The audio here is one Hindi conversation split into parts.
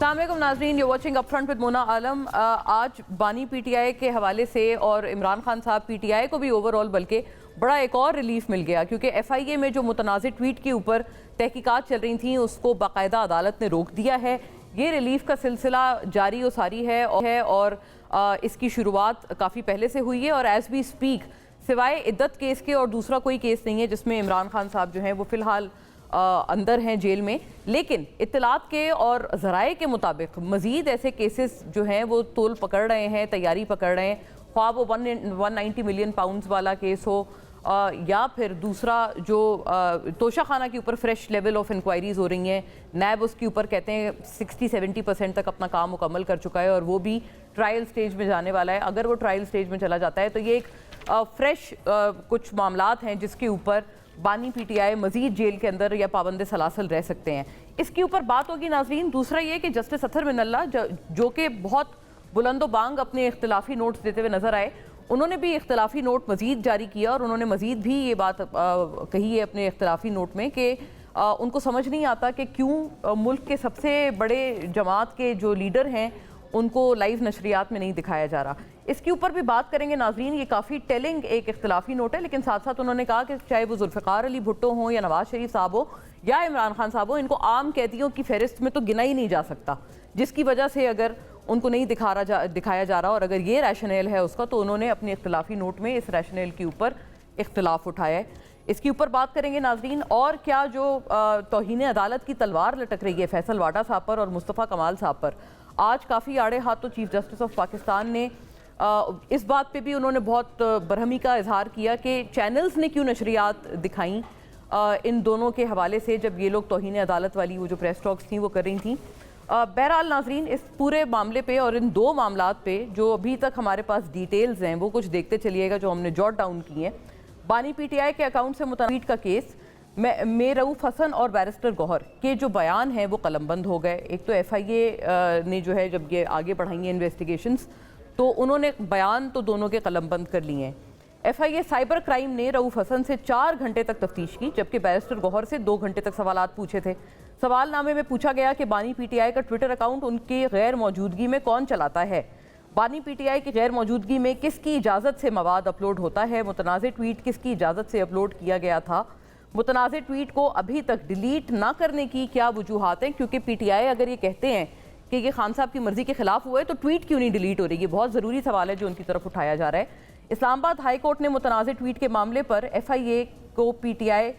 अस्सलाम वालेकुम नाज़रीन, you watching upfront with Mona Alam. आज बानी पीटीआई के हवाले से और इमरान खान साहब पीटीआई को भी ओवरऑल बल्कि बड़ा एक और रिलीफ मिल गया, क्योंकि एफआईए में जो मुतनाज़िर ट्वीट के ऊपर तहकीकात चल रही थी उसको बाकायदा अदालत ने रोक दिया है। ये रिलीफ का सिलसिला जारी व सारी है और इसकी शुरुआत काफ़ी पहले से हुई है और एज वी स्पीक सिवाय इद्दत केस के और दूसरा कोई केस नहीं है जिसमें इमरान खान साहब जो हैं वो फ़िलहाल अंदर हैं जेल में। लेकिन इत्तलात के और ज़राए के मुताबिक मज़ीद ऐसे केसेस जो हैं वो तोल पकड़ रहे हैं, तैयारी पकड़ रहे हैं, ख्वाब वो 190 मिलियन पाउंड्स वाला केस हो या फिर दूसरा जो तोशा खाना के ऊपर फ्रेश लेवल ऑफ इंक्वायरीज हो रही हैं। नैब उसके ऊपर कहते हैं 60-70% तक अपना काम मुकम्मल कर चुका है और वो भी ट्रायल स्टेज में जाने वाला है। अगर वो ट्रायल स्टेज में चला जाता है तो ये एक फ्रेश कुछ मामलात हैं जिसके ऊपर बानी पीटीआई मजीद जेल के अंदर या पाबंद सलासल रह सकते हैं। इसके ऊपर बात होगी नाजरीन। दूसरा ये कि जस्टिस अतहर मिनल्ला जो कि बहुत बुलंदो बांग अपने इख्तिलाफी नोट्स देते हुए नजर आए, उन्होंने भी इख्तिलाफी नोट मजीद जारी किया और उन्होंने मजीद भी ये बात कही है अपने इख्तिलाफी नोट में कि उनको समझ नहीं आता कि क्यों मुल्क के सबसे बड़े जमात के जो लीडर हैं उनको लाइव नशरियात में नहीं दिखाया जा रहा। इसके ऊपर भी बात करेंगे नाजरीन। ये काफ़ी टेलिंग एक इख्तिलाफी नोट है, लेकिन साथ साथ उन्होंने कहा कि चाहे वो जुल्फ़िकार अली भुट्टो हों या नवाज शरीफ साहब हो या इमरान खान साहब हो, इनको आम कैदियों की फहरिस्त में तो गिना ही नहीं जा सकता, जिसकी वजह से अगर उनको नहीं दिखाया जा रहा और अगर ये रैशनल है उसका, तो उन्होंने अपने इख्तिलाफी नोट में इस रैशनल के ऊपर इख्तिलाफ उठाया है। इसके ऊपर बात करेंगे नाजरीन। और क्या जो तौहीन अदालत की तलवार लटक रही है फैसल वाडा साहब पर और मुस्तफ़ा कमाल साहब पर, आज काफ़ी आड़े हाथों चीफ जस्टिस ऑफ पाकिस्तान ने इस बात पे भी उन्होंने बहुत बरहमी का इजहार किया कि चैनल्स ने क्यों नशरियात दिखाई इन दोनों के हवाले से, जब ये लोग तौहीन अदालत वाली वो जो प्रेस टॉक्स थी वो कर रही थी। बहरहाल नाजरीन, इस पूरे मामले पे और इन दो मामलात पे जो अभी तक हमारे पास डिटेल्स हैं वो कुछ देखते चलिएगा जो हमने जॉट डाउन की हैं। बानी पीटीआई के अकाउंट से मुताबिक का केस में रऊफ़ हसन और बैरिस्टर गौहर के जो बयान हैं वो कलमबंद हो गए। एक तो एफआईए ने जो है जब ये आगे बढ़ाई हैं इन्वेस्टिगेशंस तो उन्होंने बयान तो दोनों के कलमबंद कर लिए हैं। एफआईए साइबर क्राइम ने रऊफ़ हसन से 4 घंटे तक तफ्तीश की, जबकि बैरिस्टर गौहर से 2 घंटे तक सवालात पूछे थे। सवालनामे में पूछा गया कि बानी पीटीआई का ट्विटर अकाउंट उनकी गैर मौजूदगी में कौन चलाता है, बानी पीटीआई की गैर मौजूदगी में किसकी इजाज़त से मवाद अपलोड होता है, मुतनाज़िर ट्वीट किसकी इजाज़त से अपलोड किया गया था, मुतनाज़िर ट्वीट को अभी तक डिलीट ना करने की क्या वजूहात हैं, क्योंकि पीटीआई अगर ये कहते हैं कि ये खान साहब की मर्जी के खिलाफ हुआ है तो ट्वीट क्यों नहीं डिलीट हो रही है। बहुत ज़रूरी सवाल है जो उनकी तरफ उठाया जा रहा है। इस्लामाबाद हाई कोर्ट ने मुतनाज़िर ट्वीट के मामले पर एफआईए को पीटीआई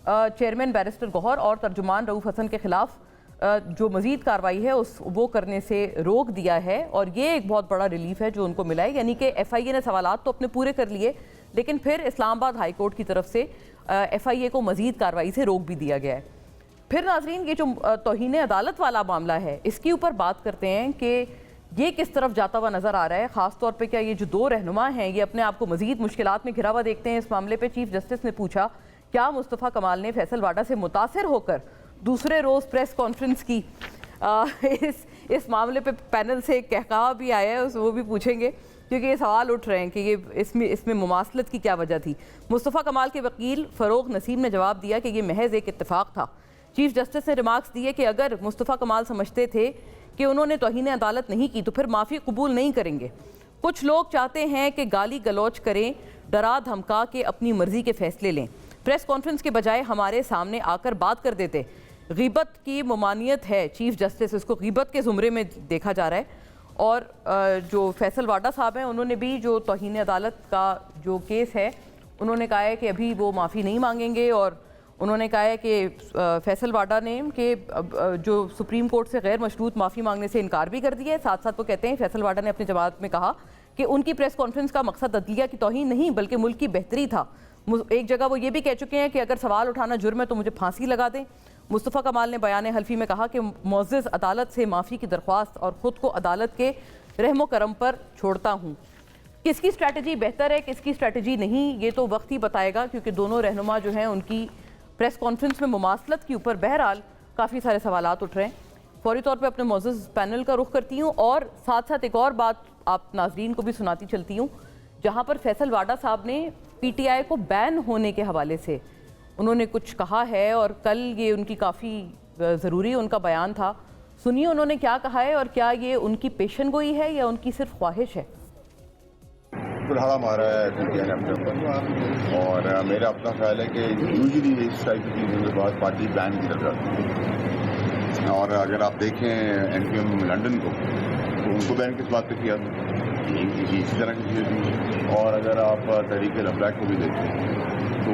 चेयरमैन बैरिस्टर गौहर और तर्जुमान रऊफ़ हसन के खिलाफ जो मज़ीद कार्रवाई है वो करने से रोक दिया है और ये एक बहुत बड़ा रिलीफ है जो उनको मिला है। यानी कि एफआईए ने सवालात तो अपने पूरे कर लिए, लेकिन फिर इस्लामाबाद हाई कोर्ट की तरफ से एफआईए को मज़ीद कार्रवाई से रोक भी दिया गया है। फिर नाजरीन, ये जो तौहीन अदालत वाला मामला है इसके ऊपर बात करते हैं कि ये किस तरफ जाता हुआ नज़र आ रहा है। ख़ास तौर पे क्या ये जो दो रहनुमा हैं ये अपने आप को मज़ीद मुश्किलात में घिरा हुआ देखते हैं। इस मामले पे चीफ जस्टिस ने पूछा क्या मुस्तफ़ा कमाल ने फैसल वाडा से मुतासिर होकर दूसरे रोज़ प्रेस कॉन्फ्रेंस की। इस मामले पे पैनल से कहकहा भी आया है, वो भी पूछेंगे क्योंकि ये सवाल उठ रहे हैं कि ये इसमें मुमासलत की क्या वजह थी। मुस्तफ़ा कमाल के वकील फ़रोग नसीम ने जवाब दिया कि ये महज एक इत्तेफाक था। चीफ जस्टिस ने रिमार्क्स दिए कि अगर मुस्तफ़ा कमाल समझते थे कि उन्होंने तौहीन अदालत नहीं की तो फिर माफ़ी कबूल नहीं करेंगे। कुछ लोग चाहते हैं कि गाली गलौच करें, डरा धमका के अपनी मर्ज़ी के फ़ैसले लें, प्रेस कॉन्फ्रेंस के बजाय हमारे सामने आकर बात कर देते। ग़ीबत की ममानियत है। चीफ जस्टिस इसको ग़ीबत के ज़ुमरे में देखा जा रहा है। और जो फैसल वाडा साहब हैं उन्होंने भी जो तौहीन अदालत का जो केस है उन्होंने कहा है कि अभी वो माफ़ी नहीं मांगेंगे और उन्होंने कहा है कि फैसल वाडा ने कि जो सुप्रीम कोर्ट से गैर मशरूत माफ़ी मांगने से इनकार भी कर दिया है। साथ साथ वो कहते हैं फैसल वाडा ने अपने जवाब में कहा कि उनकी प्रेस कॉन्फ्रेंस का मकसद अदलिया की तौहीन नहीं बल्कि मुल्क की बेहतरी था। एक जगह वो ये भी कह चुके हैं कि अगर सवाल उठाना जुर्म है तो मुझे फांसी लगा दें। मुस्तफ़ा कमाल ने बयान हल्फी में कहा कि मुअज़्ज़ज़ अदालत से माफ़ी की दरख्वास्त और ख़ुद को अदालत के रहमो करम पर छोड़ता हूँ। किसकी स्ट्रैटेजी बेहतर है किसकी स्ट्रैटेजी नहीं ये तो वक्त ही बताएगा, क्योंकि दोनों रहनुमा जो हैं उनकी प्रेस कॉन्फ्रेंस में मुमासलत के ऊपर बहरहाल काफ़ी सारे सवालात उठ रहे हैं। फौरी तौर पे अपने मुअज़्ज़ज़ पैनल का रुख करती हूँ और साथ साथ एक और बात आप नाजरीन को भी सुनाती चलती हूँ, जहाँ पर फैसल वाडा साहब ने पीटीआई को बैन होने के हवाले से उन्होंने कुछ कहा है और कल ये उनकी काफ़ी ज़रूरी उनका बयान था। सुनिए उन्होंने क्या कहा है और क्या ये उनकी पेशन गोई है या उनकी सिर्फ ख्वाहिश है। कुल्हाड़ा मारा है पीटीआई ने अपने ऊपर, और मेरा अपना ख्याल है कि यूजुअली इस टाइप की चीज़ों के बाद पार्टी बैन की तरफ जाती है। और अगर आप देखें एनपीएम लंदन को, तो उनको बैन किस बात पे किया था, इसी तरह की चीज़ें थी। और अगर आप तहरीक लब्लैक को भी देखें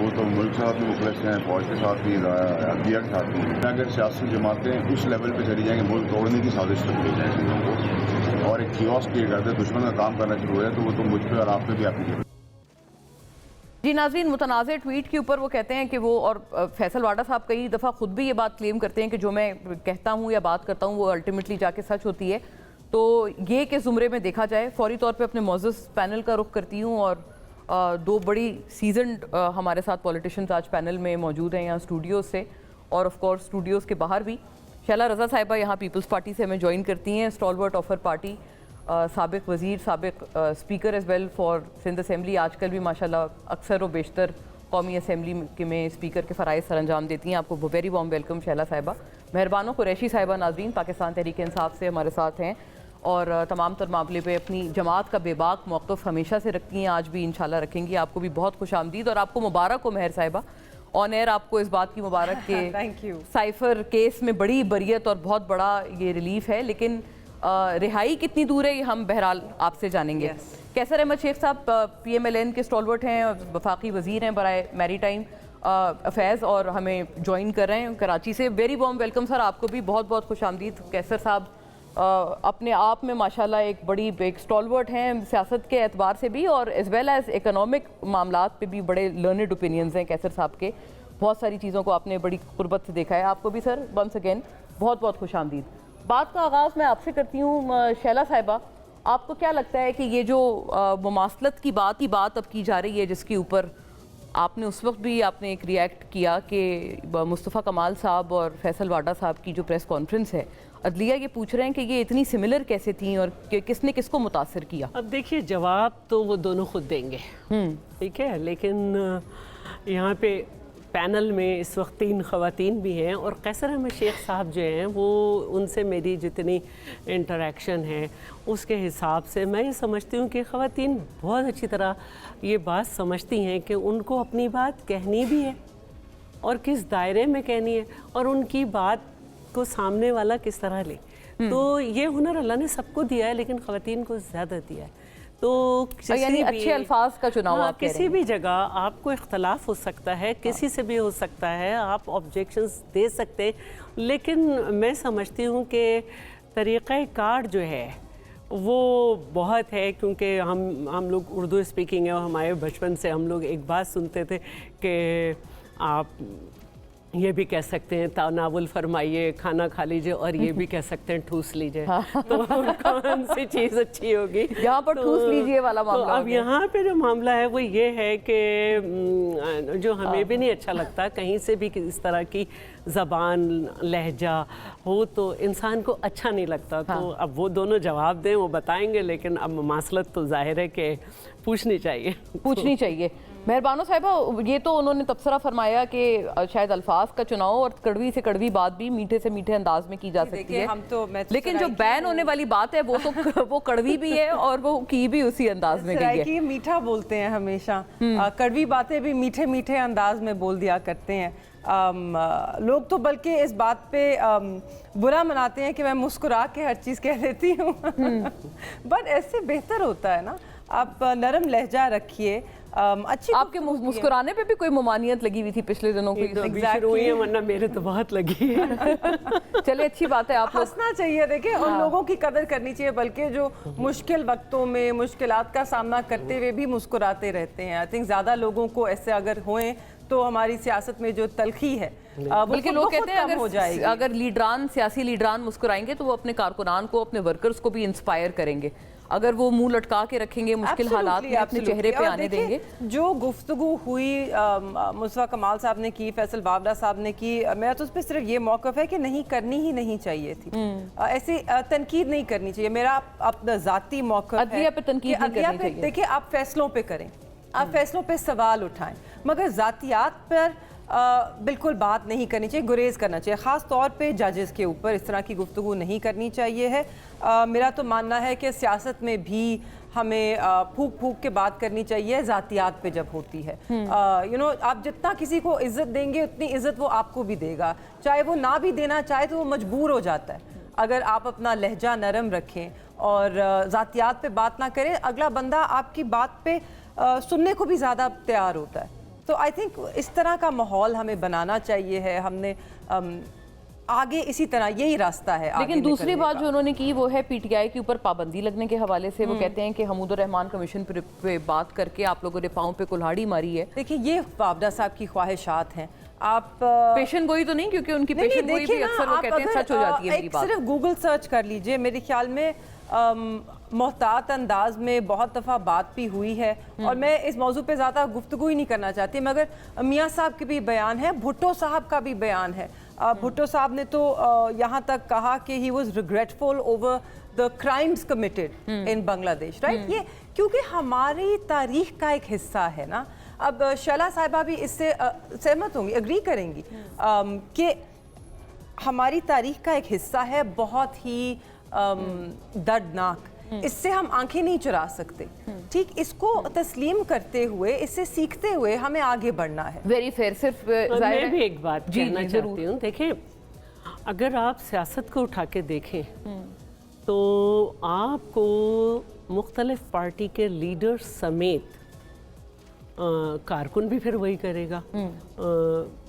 तो मुल्क के साथ भी मुखलिस हैं, फौज के साथ भी, अदलिया के साथ भी। अगर सियासी जमातें उस लेवल पे चली जाएंगे, मुल्क तोड़ने की साजिश तक ले जाएंगे चीज़ों को, और एक कियोस क्रिएट करते दुश्मन का काम करना शुरू है, तो वो तो मुझ पर और आप पे भी एप्लीकेबल। जी नाज़रीन, मुतनाज़ ट्वीट के ऊपर वो कहते हैं कि वो, और फैसल वाडा साहब कई दफ़ा खुद भी ये बात क्लेम करते हैं कि जो मैं कहता हूँ या बात करता हूँ वो अल्टीमेटली जाके सच होती है। तो ये कि ज़ुमरे में देखा जाए, फौरी तौर पे अपने मौजूद पैनल का रुख करती हूँ, और दो बड़ी सीजनड हमारे साथ पॉलिटिशियंस आज पैनल में मौजूद हैं यहाँ स्टूडियोज़ से, और ऑफ कोर्स स्टूडियोज़ के बाहर भी। शैला रज़ा साहिबा यहाँ पीपल्स पार्टी से हमें ज्वाइन करती हैं, स्टॉलवर्ट ऑफर पार्टी, साबिक वज़ीर, साबिक speaker as well for Sindh assembly, आजकल भी माशाल्लाह अक्सर व बेशतर कौमी असम्बली में स्पीकर के फ़राइज़ सर अंजाम देती हैं। आपको वेरी वार्म वेलकम शैला साहिबा। मेहरबानों कुरैशी साहिबा नाज़रीन पाकिस्तान तहरीक इंसाफ से हमारे साथ हैं और तमाम तर मामले पे अपनी जमात का बेबाक मौक़िफ़ हमेशा से रखती हैं, आज भी इंशाल्लाह रखेंगी। आपको भी बहुत खुश आमदीद और आपको मुबारक हो मेहर साहिबा, ऑन एयर आपको इस बात की मुबारक के साइफर केस में बड़ी बरियत और बहुत बड़ा ये रिलीफ है, लेकिन रिहाई कितनी दूर है ये हम बहरहाल आपसे जानेंगे। कैसर अहमद शेख साहब PMLN के स्टॉलवर्ट हैं, वफाकी वज़ीर हैं बराए मैरी टाइम अफेयर्स और हमें ज्वाइन कर रहे हैं कराची से। वेरी वार्म वेलकम सर, आपको भी बहुत बहुत खुश आमदीद। कैसर साहब अपने आप में माशाल्लाह एक बड़ी एक स्टॉलवर्ट हैं सियासत के एतबार से भी, और एज़ वेल एज़ इकनॉमिक मामलात पे भी बड़े लर्नड ओपिनियंस हैं कैसर साहब के। बहुत सारी चीज़ों को आपने बड़ी कुर्बत से देखा है। आपको भी सर वंस अगेन बहुत बहुत खुश आमदीद। बात का आगाज़ मैं आपसे करती हूँ शैला साहिबा, आपको क्या लगता है कि ये जो मुमासलत की बात अब की जा रही है, जिसके ऊपर आपने उस वक्त भी आपने एक रिएक्ट किया कि मुस्तफ़ा कमाल साहब और फैसल वाडा साहब की जो प्रेस कॉन्फ्रेंस है, अदलिया ये पूछ रहे हैं कि ये इतनी सिमिलर कैसे थी और कि किसने किसको मुतासर किया। अब देखिए जवाब तो वो दोनों खुद देंगे, ठीक है, लेकिन यहाँ पे पैनल में इस वक्त 3 ख़वातीन भी हैं और कैसर अहमद शेख साहब जो हैं वो, उनसे मेरी जितनी इंटरेक्शन है उसके हिसाब से मैं ये समझती हूँ कि ख़वातीन बहुत अच्छी तरह ये बात समझती हैं कि उनको अपनी बात कहनी भी है और किस दायरे में कहनी है और उनकी बात को सामने वाला किस तरह ले। तो ये हुनर अल्लाह ने सबको दिया है, लेकिन ख़वातीन को ज़्यादा दिया है। तो यानी अच्छे अल्फाज का चुनाव, आप किसी भी जगह आपको इख्तलाफ हो सकता है, किसी से भी हो सकता है, आप ऑब्जेक्शंस दे सकते हैं, लेकिन मैं समझती हूँ कि तरीक़ाकार जो है वो बहुत है, क्योंकि हम लोग उर्दू स्पीकिंग है और हमारे बचपन से हम लोग एक बात सुनते थे कि आप ये भी कह सकते हैं तनावुल फरमाइए, खाना खा लीजिए, और ये भी कह सकते हैं ठूस लीजिए। तो कौन सी चीज़ अच्छी होगी? यहाँ पर ठूस लीजिए वाला मामला। तो अब यहाँ पे जो मामला है वो ये है कि जो हमें भी नहीं अच्छा लगता, कहीं से भी इस तरह की ज़बान लहजा हो तो इंसान को अच्छा नहीं लगता। तो अब वो दोनों जवाब दें, वो बताएंगे, लेकिन अब मुमासलत तो जाहिर है कि पूछनी चाहिए। मेहरबानो साहिबा, ये तो उन्होंने तबसरा फरमाया कि शायद अल्फाज का चुनाव और कड़वी से कड़वी बात भी मीठे से मीठे अंदाज में की जा सकती है, लेकिन जो बैन होने वाली बात है वो तो वो कड़वी भी है और वो की भी उसी अंदाज में गई है। मीठा बोलते हैं हमेशा, कड़वी बातें भी मीठे मीठे अंदाज में बोल दिया करते हैं। लोग तो बल्कि इस बात पे बुरा मनाते हैं कि मैं मुस्कुरा के हर चीज़ कह देती हूँ बट ऐसे बेहतर होता है ना, आप नरम लहजा रखिए। अच्छी आपके मुस्कुराने पे भी कोई ममानियत लगी हुई थी पिछले दिनों की? exactly. वरना मेरे तो बहुत लगी है चलिए अच्छी बात है, आप हंसना चाहिए, देखिए उन लोगों की कदर करनी चाहिए, बल्कि जो मुश्किल वक्तों में मुश्किलात का सामना करते हुए भी मुस्कुराते रहते हैं। आई थिंक ज़्यादा लोगों को ऐसे अगर होए तो हमारी सियासत में जो तलखी है बल्कि लोग कहते हैं अगर सियासी लीडरान मुस्कुराएंगे तो वो अपने कारकुनान को, अपने वर्कर्स को भी इंस्पायर करेंगे। अगर वो मुंह लटका के रखेंगे, मुश्किल हालात में अपने चेहरे पे आने देंगे। जो गुफ्तगू हुई मुस्तफ़ा कमाल साहब ने की, फैसल वाडा साहब ने की, मेरा तो उस पर सिर्फ ये मौक़िफ़ है कि नहीं करनी ही नहीं चाहिए थी, ऐसी तनकीद नहीं करनी चाहिए। मेरा अपना ज़ाती मौक़िफ़ है, अदलिया पे तनकीद नहीं करनी चाहिए। देखिए आप फैसलों पे करें, आप फैसलों पे सवाल उठाएं, मगर ज़ातियात पर बिल्कुल बात नहीं करनी चाहिए, गुरेज करना चाहिए। ख़ास तौर पे जजेस के ऊपर इस तरह की गुफ्तगू नहीं करनी चाहिए है। मेरा तो मानना है कि सियासत में भी हमें फूक फूक के बात करनी चाहिए ज़ातियात पे जब होती है। आप जितना किसी को इज़्ज़त देंगे उतनी इज़्ज़त वो आपको भी देगा, चाहे वो ना भी देना चाहे तो वो मजबूर हो जाता है। अगर आप अपना लहजा नरम रखें और ज़ातियात पे बात ना करें, अगला बंदा आपकी बात पे सुनने को भी ज़्यादा तैयार होता है। तो आई थिंक इस तरह का माहौल हमें बनाना चाहिए है। हमने आगे इसी तरह यही रास्ता है। लेकिन दूसरी बात जो उन्होंने की वो है पीटीआई के ऊपर पाबंदी लगने के हवाले से। वो कहते हैं कि हमूदुर रहमान कमीशन पे बात करके आप लोगों ने पाँव पे कुल्हाड़ी मारी है। देखिए, ये वावडा साहब की ख्वाहिशात हैं। आप पेशन गोई तो नहीं, क्योंकि उनकी पेशन गोई भी अक्सर वो कहते हैं सच हो जाती है मेरी बात। सिर्फ गूगल सर्च कर लीजिए, मेरे ख्याल में मोहतात अंदाज में बहुत दफ़ा बात भी हुई है। और मैं इस मौजू पे ज़्यादा गुफ्तगू ही नहीं करना चाहती, मगर मियाँ साहब के भी बयान है, भुट्टो साहब का भी बयान है। भुट्टो साहब ने तो यहाँ तक कहा कि he was regretful over the crimes committed in Bangladesh, right. ये क्योंकि हमारी तारीख का एक हिस्सा है ना। अब शैला साहिबा भी इससे सहमत होंगी, एग्री करेंगी कि हमारी तारीख का एक हिस्सा है, बहुत ही दर्दनाक। इससे हम आंखें नहीं चुरा सकते, ठीक। इसको तस्लीम करते हुए, इससे सीखते हुए हमें आगे बढ़ना है। Very fair. सिर्फ मैं भी एक बात कहना चाहती हूँ। देखें, अगर आप सियासत को उठा के देखें तो आपको मुख्तलिफ पार्टी के लीडर्स समेत कारकुन भी फिर वही करेगा,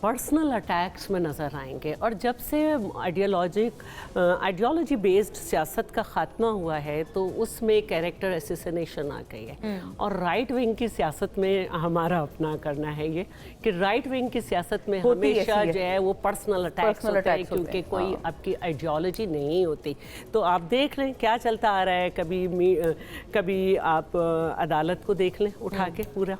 पर्सनल अटैक्स में नज़र आएंगे। और जब से आइडियोलॉजी बेस्ड सियासत का ख़ात्मा हुआ है तो उसमें कैरेक्टर एसेसिनेशन आ गई है। और राइट विंग की सियासत में हमारा अपना करना है ये कि राइट विंग की सियासत में हमेशा जो है वो पर्सनल अटैक्स होता है, क्योंकि कोई आपकी आइडियोलॉजी नहीं होती। तो आप देख लें क्या चलता आ रहा है। कभी आप अदालत को देख लें उठा के पूरा,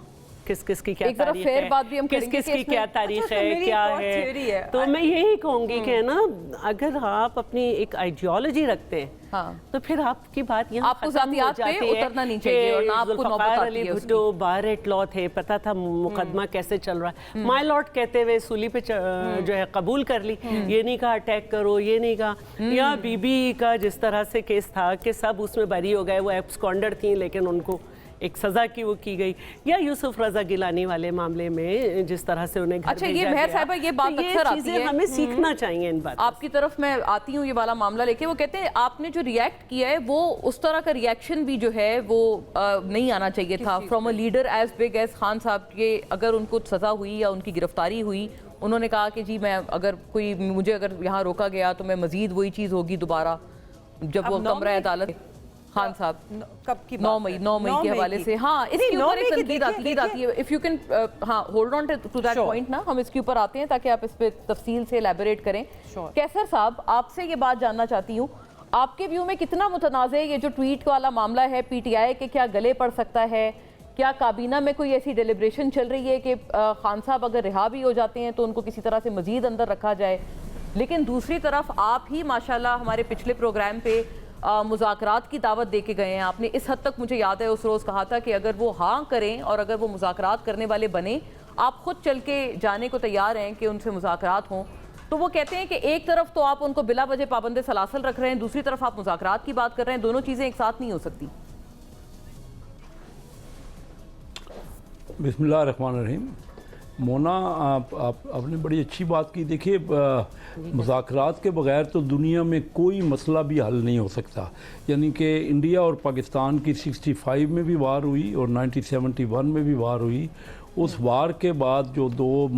किस किस की क्या तारीख है, किस किस की क्या तारीख है, क्या है। तो मैं यही कहूँगी कि ना, अगर आप अपनी एक आइडियोलॉजी रखते हैं तो फिर आपकी बात यहाँ आपको ज़ातियात पे उतरना नहीं चाहिए और ना आपको नौबत आती है। भुट्टो बारेट लॉ थे, पता था मुकदमा कैसे चल रहा है। माय लॉर्ड कहते हुए सूली पे जो है कबूल कर ली, ये नहीं कहा अटैक करो, ये नहीं कहा। या बीबी का जिस तरह से केस था कि सब उसमें बरी हो गए, वो एब्सकॉन्डर थी लेकिन उनको एक सजा की वो की गई। या यूसुफ रजा गिलानी वाले मामले में जिस तरह से उन्हें घर अच्छा, ये मेहर साहिबा ये बात तो अक्सर आती है, हमें सीखना चाहिए इन बातों। आपकी तरफ मैं आती हूँ ये वाला मामला लेके। वो कहते हैं आपने जो रिएक्ट किया है वो उस तरह का रिएक्शन भी जो है वो नहीं आना चाहिए था from a leader as big as Khan साहब के। अगर उनको सजा हुई या उनकी गिरफ्तारी हुई, उन्होंने कहा कि जी मैं मुझे अगर यहाँ रोका गया तो मैं मजीद वही चीज़ होगी दोबारा जब वो कमरा अदालत। खान साहब कब की 9 मई के हवाले से। हाँ, इसके ऊपर एक तनकीद आती है। If you can hold on to that point ना, हम इसके ऊपर आते हैं ताकि आप इस पे तफसील से एलैबोरेट करें। कैसर साहब, आपसे ये बात जानना चाहती हूँ, आपके व्यू में कितना मुतनाज़े ये जो ट्वीट वाला मामला है पीटीआई के, क्या गले पड़ सकता है? क्या काबीना में कोई ऐसी डेलिब्रेशन चल रही है कि खान साहब अगर रिहा भी हो जाते हैं तो उनको किसी तरह से मजीद अंदर रखा जाए? लेकिन दूसरी तरफ आप ही माशाल्लाह हमारे पिछले प्रोग्राम पे मुज़ाकरात की दावत दे के गए हैं। आपने इस हद तक, मुझे याद है उस रोज़ कहा था कि अगर वो हाँ करें और अगर वो मुज़ाकरात करने वाले बने, आप खुद चल के जाने को तैयार हैं कि उनसे मुज़ाकरात हों। तो वो कहते हैं कि एक तरफ तो आप उनको बिला वजह पाबंद सलासल रख रहे हैं, दूसरी तरफ आप मुज़ाकरात की बात कर रहे हैं। दोनों चीज़ें एक साथ नहीं हो सकती। बिस्मिल्लाह रहमान रहीम। मोना, आपने बड़ी अच्छी बात की। देखिए, मुज़ाकरात के बगैर तो दुनिया में कोई मसला भी हल नहीं हो सकता। यानी कि इंडिया और पाकिस्तान की 65 में भी वार हुई और 1971 में भी वार हुई। उस वार के बाद जो दो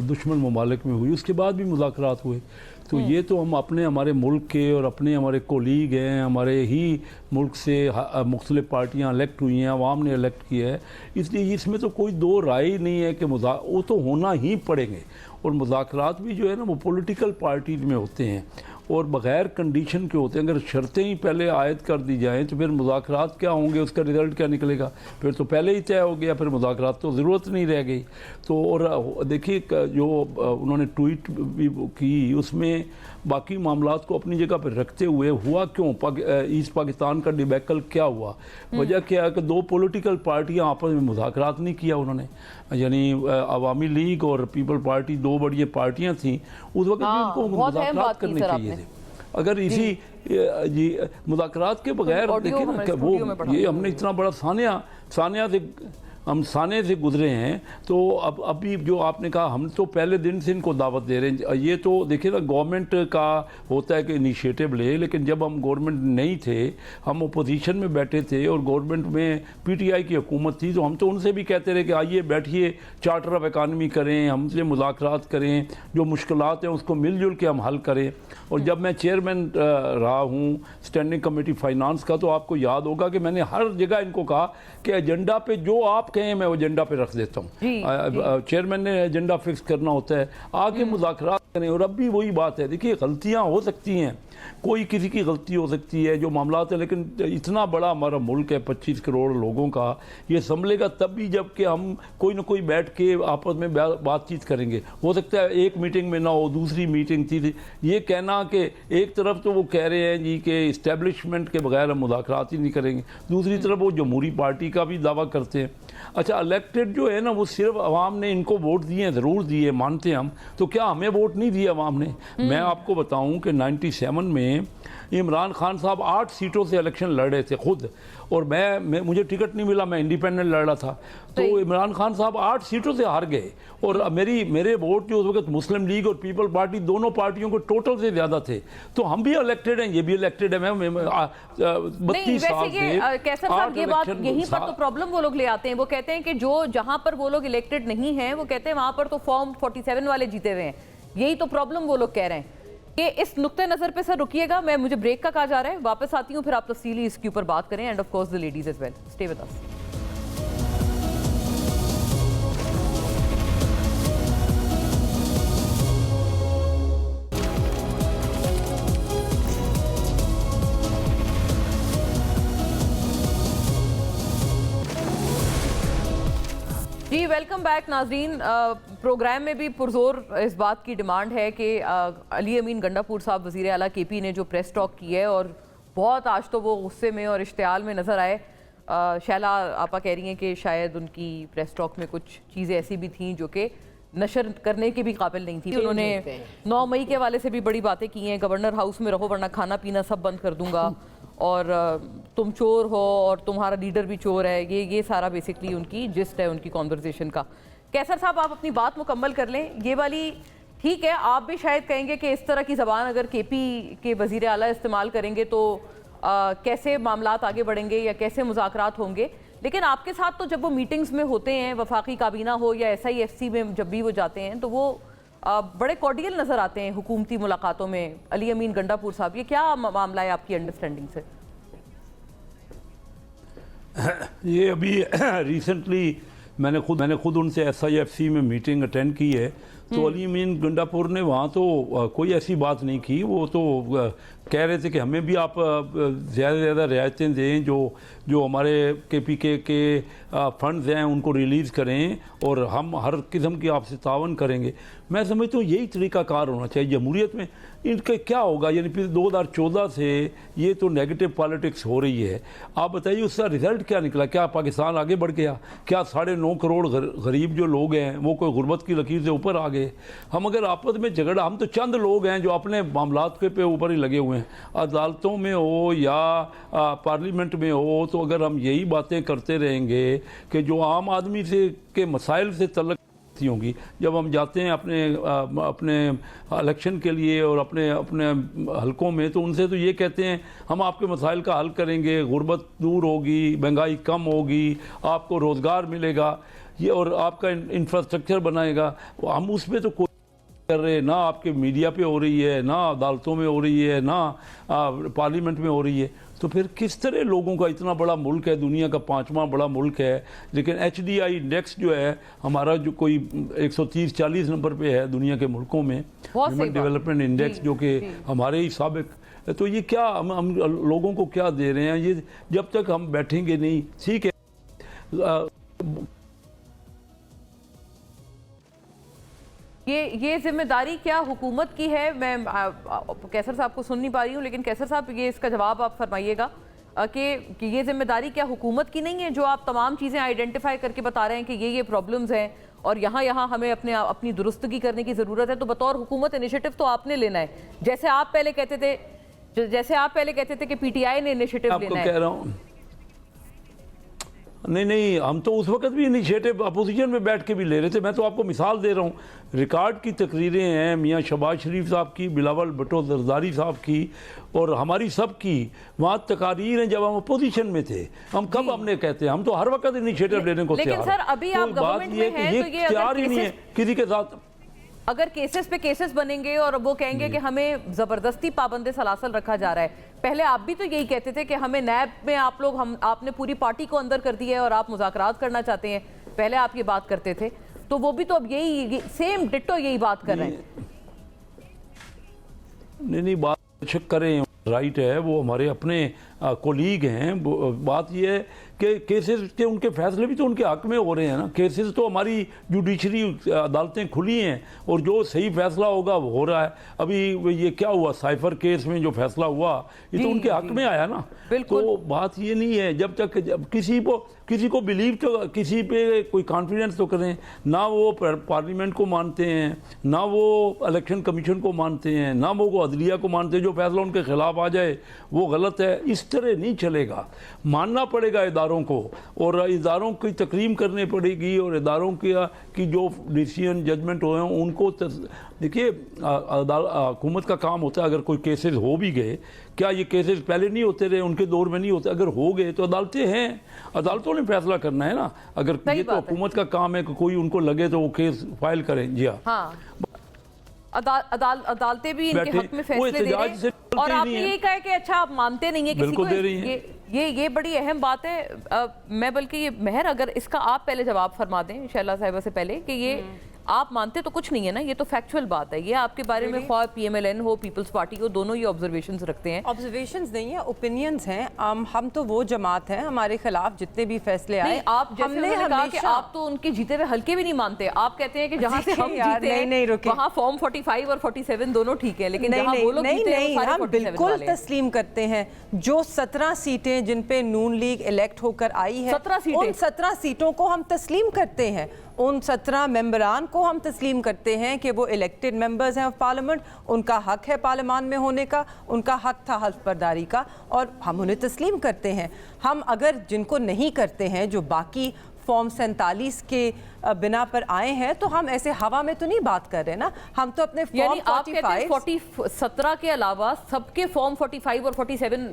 दुश्मन ममालिक में हुई, उसके बाद भी मुज़ाकरात हुए। तो ये तो हम हमारे मुल्क के और हमारे कोलीग हैं, हमारे ही मुल्क से मुख्तलिफ पार्टियां इलेक्ट हुई हैं, अवाम ने इलेक्ट किया है, इसलिए इसमें तो कोई दो राय नहीं है कि वो तो होना ही पड़ेंगे। और मुज़ाकरात भी जो है ना वो पॉलिटिकल पार्टीज में होते हैं और बग़ैर कंडीशन के होते हैं। अगर शर्तें ही पहले आयद कर दी जाएँ तो फिर मुज़ाकरात क्या होंगे, उसका रिज़ल्ट क्या निकलेगा? फिर तो पहले ही तय हो गया, फिर मुज़ाकरात तो ज़रूरत नहीं रह गई। तो और देखिए जो उन्होंने ट्वीट भी की उसमें बाकी मामलात को अपनी जगह पर रखते हुए हुआ क्यों, ईस्ट पाकिस्तान का डिबैकल क्या हुआ, वजह क्या है कि दो पॉलिटिकल पार्टियां आपस में मुज़ाकरात नहीं किया उन्होंने, यानी अवामी लीग और पीपल पार्टी दो बड़ी पार्टियां थीं, उस वक्त भी उनको मुज़ाकरात करने चाहिए थे। अगर इसी जी मुज़ाकरात के बगैर देखिए ना वो ये हमने इतना बड़ा सानिया से हम साने से गुजरे हैं, तो अब अभी जो आपने कहा हम तो पहले दिन से इनको दावत दे रहे हैं। ये तो देखिए ना गवर्नमेंट का होता है कि इनिशिएटिव ले, लेकिन जब हम गवर्नमेंट नहीं थे, हम अपोजिशन में बैठे थे और गवर्नमेंट में पीटीआई की हुकूमत थी, तो हम तो उनसे भी कहते रहे कि आइए बैठिए, चार्टर ऑफ इकानमी करें, हमसे मुज़ाकरात करें, जो मुश्किलात हैं उसको मिलजुल के हम हल करें। और जब मैं चेयरमैन रहा हूँ स्टैंडिंग कमेटी फाइनेंस का, तो आपको याद होगा कि मैंने हर जगह इनको कहा कि एजेंडा पे जो आप कहें मैं एजेंडा पे रख देता हूँ। चेयरमैन ने एजेंडा फिक्स करना होता है, आके मुज़ाकरात करें। और अब भी वही बात है, देखिए गलतियाँ हो सकती हैं, कोई किसी की गलती हो सकती है जो मामलात है, लेकिन इतना बड़ा हमारा मुल्क है 25 करोड़ लोगों का, ये संभलेगा तब भी जब कि हम कोई ना कोई बैठ के आपस में बातचीत करेंगे। हो सकता है एक मीटिंग में ना हो, दूसरी मीटिंग थी। ये कहना कि एक तरफ तो वो कह रहे हैं जी कि इस्टेब्लिशमेंट के बगैर हम मुज़ाकरात ही नहीं करेंगे, दूसरी तरफ वो जमहूरी पार्टी का भी दावा करते हैं। अच्छा, इलेक्टेड जो है ना वो सिर्फ अवाम ने इनको वोट दिए, ज़रूर दिए, मानते हैं हम, तो क्या हमें वोट नहीं दिए अवाम ने? मैं आपको बताऊं कि 97 में इमरान खान साहब 8 सीटों से इलेक्शन लड़ रहे थे खुद, और मैं मुझे टिकट नहीं मिला, मैं इंडिपेंडेंट लड़ रहा था, तो इमरान खान साहब 8 सीटों से हार गए। और मेरे वोट जो उस वक्त मुस्लिम लीग और पीपल पार्टी दोनों पार्टियों को टोटल से ज़्यादा थे, तो हम भी इलेक्टेड हैं, ये भी इलेक्टेड है। मैं 32 साल से कैसर साहब ये बात यहीं पर तो प्रॉब्लम वो लोग ले आते हैं। वो कहते हैं कि जो जहां पर वो लोग इलेक्टेड नहीं हैं, वो कहते हैं वहां पर तो फॉर्म 47 वाले जीते हुए हैं। यही तो प्रॉब्लम वो लोग कह रहे हैं। ये इस नुक्ते नजर पे सर रुकिएगा, मुझे ब्रेक का कहा जा रहा है, वापस आती हूँ, फिर आप तफसीली इसके ऊपर बात करें, and of course the ladies as well. Stay with us. जी वेलकम बैक नाजरीन। प्रोग्राम में भी पुरजोर इस बात की डिमांड है कि अली अमीन गंडापुर साहब वज़ीर आला केपी ने जो प्रेस टॉक की है, और बहुत आज तो वो गुस्से में और इश्तियाल में नज़र आए। शैला आपा कह रही हैं कि शायद उनकी प्रेस टॉक में कुछ चीज़ें ऐसी भी थीं जो कि नशर करने के भी काबिल नहीं थी। उन्होंने 9 मई के हवाले से भी बड़ी बातें की हैं, गवर्नर हाउस में रहो वरना खाना पीना सब बंद कर दूंगा, और तुम चोर हो और तुम्हारा लीडर भी चोर है। ये सारा बेसिकली उनकी जिस्ट है उनकी कॉन्वर्जेशन का। कैसर साहब आप अपनी बात मुकम्मल कर लें। ये वाली ठीक है, आप भी शायद कहेंगे कि इस तरह की ज़बान अगर केपी के वज़ीर आला इस्तेमाल करेंगे तो कैसे मामलात आगे बढ़ेंगे या कैसे मुज़ाकरात होंगे, लेकिन आपके साथ तो जब वो मीटिंग्स में होते हैं, वफाकी काबीना हो या SIFC में जब भी वो जाते हैं, तो वो बड़े कॉर्डियल नज़र आते हैं हुकूमती मुलाकातों में। अली अमीन गंडापुर साहब, ये क्या मामला है आपकी अंडरस्टैंडिंग से? ये अभी रिसेंटली मैंने खुद उनसे SIFC में मीटिंग अटेंड की है, तो अली अमीन गंडापुर ने वहाँ तो कोई ऐसी बात नहीं की। वो तो कह रहे थे कि हमें भी आप ज़्यादा से ज़्यादा रियायतें दें, जो हमारे KPK के फंड्स हैं उनको रिलीज़ करें, और हम हर किस्म की आपसे तावन करेंगे। मैं समझता हूँ यही तरीक़ाकार होना चाहिए जमहूरियत में। इनका क्या होगा, यानी फिर 2014 से ये तो नेगेटिव पॉलिटिक्स हो रही है। आप बताइए उसका रिज़ल्ट क्या निकला? क्या पाकिस्तान आगे बढ़ गया? क्या 9.5 करोड़ गरीब जो लोग हैं वो कोई गुर्बत की लकीर से ऊपर आ गए? हम अगर आपस में झगड़ा, हम तो चंद लोग हैं जो अपने मामलात के पे ऊपर ही लगे हुए हैं, अदालतों में हो या पार्लियामेंट में हो, तो अगर हम यही बातें करते रहेंगे कि जो आम आदमी से के मसाइल से तल्लुक़ होंगी, जब हम जाते हैं अपने इलेक्शन के लिए और अपने हलकों में, तो उनसे तो ये कहते हैं हम आपके मसाइल का हल करेंगे, गुर्बत दूर होगी, महंगाई कम होगी, आपको रोज़गार मिलेगा, ये और आपका इंफ्रास्ट्रक्चर बनाएगा। हम उसमें तो कर रहे, ना आपके मीडिया पे हो रही है, ना अदालतों में हो रही है, ना पार्लियामेंट में हो रही है, तो फिर किस तरह लोगों का, इतना बड़ा मुल्क है, दुनिया का 5वां बड़ा मुल्क है, लेकिन HDI इंडेक्स जो है हमारा, जो कोई 130-40 नंबर पे है दुनिया के मुल्कों में, ह्यूमन डेवलपमेंट इंडेक्स, जो कि हमारे ही साबिक, तो ये क्या हम लोगों को क्या दे रहे हैं? ये जब तक हम बैठेंगे नहीं, ठीक है। ये जिम्मेदारी क्या हुकूमत की है? मैं कैसर साहब को सुन नहीं पा रही हूँ, लेकिन कैसर साहब ये इसका जवाब आप फरमाइएगा कि ये जिम्मेदारी क्या हुकूमत की नहीं है, जो आप तमाम चीज़ें आइडेंटिफाई करके बता रहे हैं कि ये प्रॉब्लम्स हैं और यहाँ हमें अपनी दुरुस्तगी करने की ज़रूरत है, तो बतौर हुकूमत इनिशिएटिव तो आपने लेना है, जैसे आप पहले कहते थे कि PTI ने इनिशिएटिव लेना है। कह रहा हूँ नहीं, हम तो उस वक्त भी इनिशिएटिव अपोजिशन में बैठ के भी ले रहे थे। मैं तो आपको मिसाल दे रहा हूँ, रिकॉर्ड की तकरीरें हैं मियाँ शहबाज शरीफ साहब की, बिलावल भुट्टो जरदारी साहब की और हमारी सब की, वहाँ तकारीर हैं जब हम अपोजिशन में थे। हम कब हमने कहते हैं, हम तो हर वक्त इनिशिएटिव लेने को तैयार हैं। लेकिन सर अभी आप गवर्नमेंट में हैं, तो ये तैयार ही नहीं है किसी के साथ। अगर केसेस पे केसेस बनेंगे और वो कहेंगे कि हमें जबरदस्ती पाबंदे सलासल रखा जा रहा है, पहले आप भी तो यही कहते थे कि हमें नैब में आपने पूरी पार्टी को अंदर कर दिया है और आप मुज़ाकरात करना चाहते हैं, पहले आप ये बात करते थे, तो वो भी तो अब यही सेम डिट्टो यही बात कर रहे हैं। नहीं, बात चेक करें, राइट है, वो हमारे अपने कोलीग हैं। बात ये है कि केसेस के उनके फैसले भी तो उनके हक में हो रहे हैं ना। केसेस तो हमारी जुडिशरी अदालतें खुली हैं और जो सही फैसला होगा वो हो रहा है। अभी ये क्या हुआ, साइफर केस में जो फैसला हुआ, ये तो उनके हक में आया ना। तो बात ये नहीं है, जब किसी को बिलीव तो, किसी पे कोई कॉन्फिडेंस तो करें ना। वो पार्लियामेंट को मानते हैं, ना वो इलेक्शन कमीशन को मानते हैं, ना वो अदलिया को मानते हैं। जो फैसला उनके खिलाफ आ जाए वो गलत है, इस तरह नहीं चलेगा। मानना पड़ेगा इदारों को और इदारों की तकरीम करनी पड़ेगी और इदारों की जो डिसीजन जजमेंट हो हैं उनको देखिए, हुकूमत का काम होता है, अगर कोई केसेस हो भी गए, क्या ये केसेस पहले नहीं होते रहे, उनके दौर में नहीं होते, अगर हो गए तो अदालतें हैं, अदालतों ने फैसला करना है ना। अगर ये तो हुकूमत का काम है कि कोई उनको लगे तो वो केस फाइल करें। जी हाँ, अदालतें भी इनके हक में फैसले दे रही हैं और आपने ये कहा कि अच्छा आप मानते नहीं है किसी को, दे रही हैं। ये बड़ी अहम बात है। मैं बल्कि ये मेहर, अगर इसका आप पहले जवाब फरमा दें शैला साहिबा से पहले कि ये आप मानते तो कुछ नहीं है ना, ये तो फैक्चुअल बात है। ये आपके बारे में ख्वाह PMLN हो, पीपल्स पार्टी हो, दोनों ये ऑब्जर्वेशंस रखते हैं। ऑब्जर्वेशंस नहीं है, ओपिनियंस हैं। हम तो वो जमात हैं, हमारे खिलाफ जितने भी फैसले आए, आप जैसे कहा कि आप तो उनके जीते हुए हल्के भी नहीं मानते। आप कहते हैं कि जहां से हम जीते हैं वहां फॉर्म 45 और 47 दोनों ठीक है, लेकिन जहां वो लोग जीते हैं वो हम बिल्कुल तस्लीम करते हैं। जो 17 सीटें जिन पे नून लीग इलेक्ट होकर आई है, उन 17 सीटों को हम तस्लीम करते हैं। उन 17 मेंबरान को हम तस्लीम करते हैं कि वो इलेक्टेड मेंबर्स हैं ऑफ पार्लियामेंट, उनका हक है पार्लियामान में होने का, उनका हक था हल्फ बर्दारी का, और हम उन्हें तस्लीम करते हैं। हम अगर जिनको नहीं करते हैं, जो बाकी फॉर्म 47 के बिना पर आए हैं, तो हम ऐसे हवा में तो नहीं बात कर रहे ना। हम तो अपने फॉर्म 17 के अलावा सबके फॉर्म 45 और 47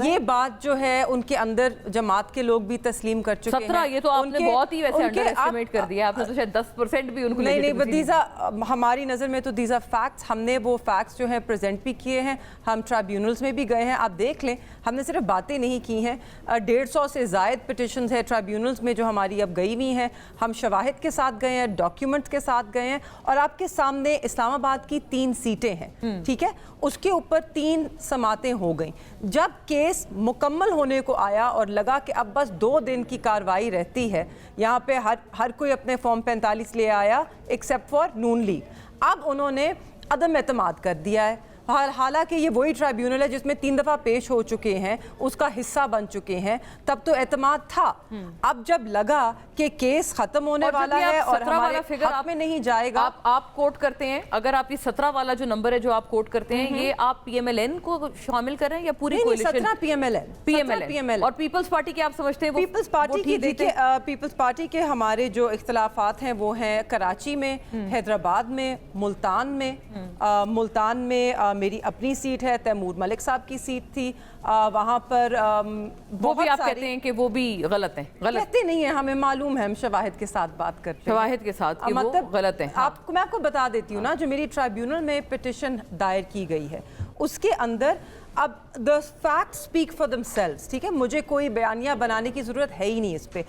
ये बात जो है उनके अंदर जमात के लोग भी तस्लीम कर चुके 17 हैं। ये तो आपने बहुत ही वैसे अंडर एस्टिमेट कर दिया, आपने तो शायद 10% भी उनको नहीं, हमारी नज़र में तो दीज आर फैक्ट्स। हमने वो फैक्ट्स जो है प्रेजेंट भी किए हैं, हम ट्राइब्यूनल्स में भी गए हैं, आप देख लें। हमने सिर्फ बातें नहीं की हैं, 150 से ज़ायद पिटिशंस है ट्राइब्यूनल्स में जो हमारी अब गई हुई हैं। हम शवाहिद के साथ गए हैं, डॉक्यूमेंट्स के साथ गए हैं, और आपके सामने इस्लामाबाद की 3 सीटें हैं, ठीक है, उसके ऊपर 3 समातें हो गई। जब केस मुकम्मल होने को आया और लगा कि अब बस 2 दिन की कार्रवाई रहती है, यहाँ पे हर कोई अपने फॉर्म 45 ले आया एक्सेप्ट फॉर नून लीग। अब उन्होंने अदम एतमाद कर दिया है। हालांकि ये वही ट्राइब्यूनल है जिसमें 3 दफ़ा पेश हो चुके हैं, उसका हिस्सा बन चुके हैं, तब तो एतमाद था। अब जब लगा कि केस खत्म होने वाला है और हमारे हक में नहीं जाएगा, आप कोट करते हैं, अगर आप ये 17 वाला जो नंबर है जो आप कोट करते हैं, ये आप PMLN को शामिल कर रहे हैं या पूरी कोalition? 17 PMLN और पीपल्स पार्टी के आप समझते हैं पीपल्स पार्टी की? देखिए, पीपल्स पार्टी के हमारे जो इख्तलाफात हैं वो हैं कराची में, हैदराबाद में, मुल्तान में मेरी अपनी सीट है, तैमूर मलिक साहब की सीट थी, वहाँ पर वो भी आप कहते हैं कि वो भी गलत हैं? गलत कहते नहीं है, हमें मालूम है, हम शवाहिद के साथ बात करते हैं, शवाहिद के साथ कि वो गलत हैं। आपको मैं आपको बता देती हूँ ना, जो मेरी ट्राइब्यूनल में पिटिशन दायर की गई है उसके अंदर अब the facts speak for themselves, ठीक है, मुझे कोई बयानिया बनाने की ज़रूरत है ही नहीं इस पर।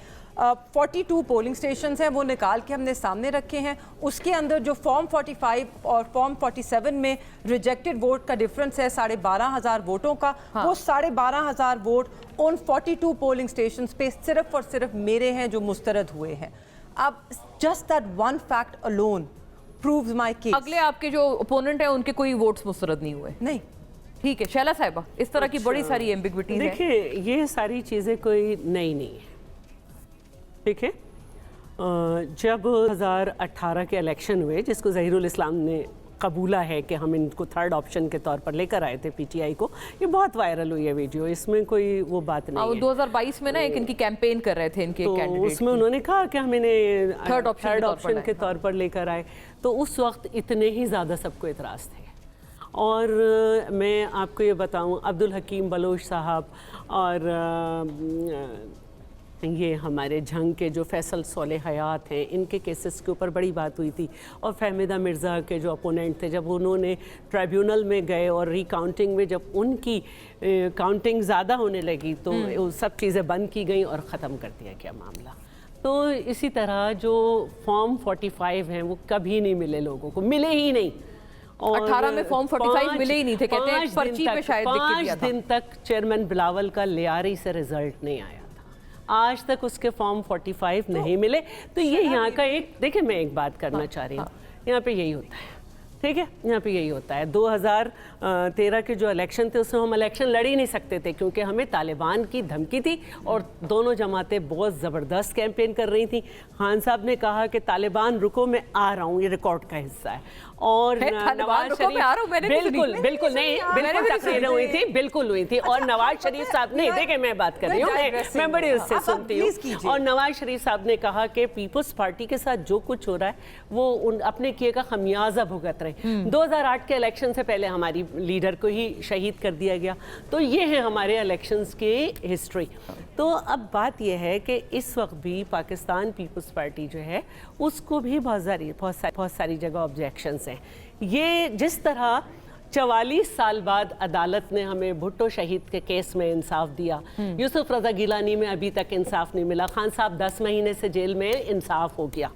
42 पोलिंग स्टेशन हैं, वो निकाल के हमने सामने रखे हैं। उसके अंदर जो फॉर्म 45 और फॉर्म 47 में रिजेक्टेड वोट का डिफरेंस है 12,500 वोटों का, वो 12,500 वोट उन 42 पोलिंग स्टेशन पे सिर्फ और सिर्फ मेरे हैं जो मुस्तरद हुए हैं। अब just that one fact alone proves my case. अगले आपके जो ओपोनेंट हैं उनके कोई वोट्स मुस्तरद नहीं हुए? नहीं। ठीक है शैला साहिबा, इस तरह की बड़ी सारी एम्बिग्विटीज हैं। देखिए ये सारी चीज़ें कोई नई नहीं है, ठीक है। जब 2018 के इलेक्शन हुए, जिसको ज़हीरुल इस्लाम ने कबूला है कि हम इनको थर्ड ऑप्शन के तौर पर लेकर आए थे पीटीआई को, ये बहुत वायरल हुई है वीडियो, इसमें कोई वो बात नहीं है। 2022 में ना एक इनकी कैंपेन कर रहे थे इनके तो कैंडिडेट, उसमें उन्होंने कहा कि हम इन्हें थर्ड ऑप्शन के तौर पर लेकर आए, तो उस वक्त इतने ही ज़्यादा सबको इतराज़ थे। और मैं आपको ये बताऊं, अब्दुल हकीम बलोच साहब और ये हमारे झंग के जो फैसल सोले हयात हैं, इनके केसेस के ऊपर बड़ी बात हुई थी। और फहमीदा मिर्ज़ा के जो अपोनेंट थे, जब उन्होंने ट्राइब्यूनल में गए और रिकाउंटिंग में जब उनकी काउंटिंग ज़्यादा होने लगी तो वो सब चीज़ें बंद की गई और ख़त्म कर दिया गया मामला। तो इसी तरह जो फॉर्म 45 हैं वो कभी नहीं मिले लोगों को, मिले ही नहीं। और 18 में फॉर्म 45 मिले ही नहीं थे, कहते हैं पर्ची पे शायद लिख के दिया था। 5 दिन तक चेयरमैन बिलावल का लियारी से रिजल्ट नहीं आया था, आज तक उसके फॉर्म 45 नहीं मिले। तो ये यहाँ का एक, देखिए मैं एक बात करना चाह रही हूँ, यहाँ पे यही होता है, ठीक है, यहाँ पे यही होता है। 2013 के जो इलेक्शन थे उसमें हम इलेक्शन लड़ ही नहीं सकते थे क्योंकि हमें तालिबान की धमकी थी और दोनों जमातें बहुत ज़बरदस्त कैंपेन कर रही थी। खान साहब ने कहा कि तालिबान रुको मैं आ रहा हूँ, ये रिकॉर्ड का हिस्सा है। और नवाज शरीफ बिल्कुल तकरीरें हुई थी, बिल्कुल हुई थी। और नवाज शरीफ साहब ने, देखिए मैं बात कर रही हूँ, मैं बड़ी उससे सुनती हूँ, और नवाज शरीफ साहब ने कहा कि पीपल्स पार्टी के साथ जो कुछ हो रहा है वो अपने किए का खमियाजा भुगत रहे। 2008 के इलेक्शन से पहले हमारी लीडर को ही शहीद कर दिया गया। तो ये है हमारे इलेक्शंस की हिस्ट्री। तो अब बात यह है कि इस वक्त भी पाकिस्तान पीपल्स पार्टी जो है उसको भी बहुत सारी जगह ऑब्जेक्शंस हैं। ये जिस तरह 44 साल बाद अदालत ने हमें भुट्टो शहीद के केस में इंसाफ दिया, यूसुफ रजा गिलानी में अभी तक इंसाफ नहीं मिला, खान साहब 10 महीने से जेल में, इंसाफ हो गया।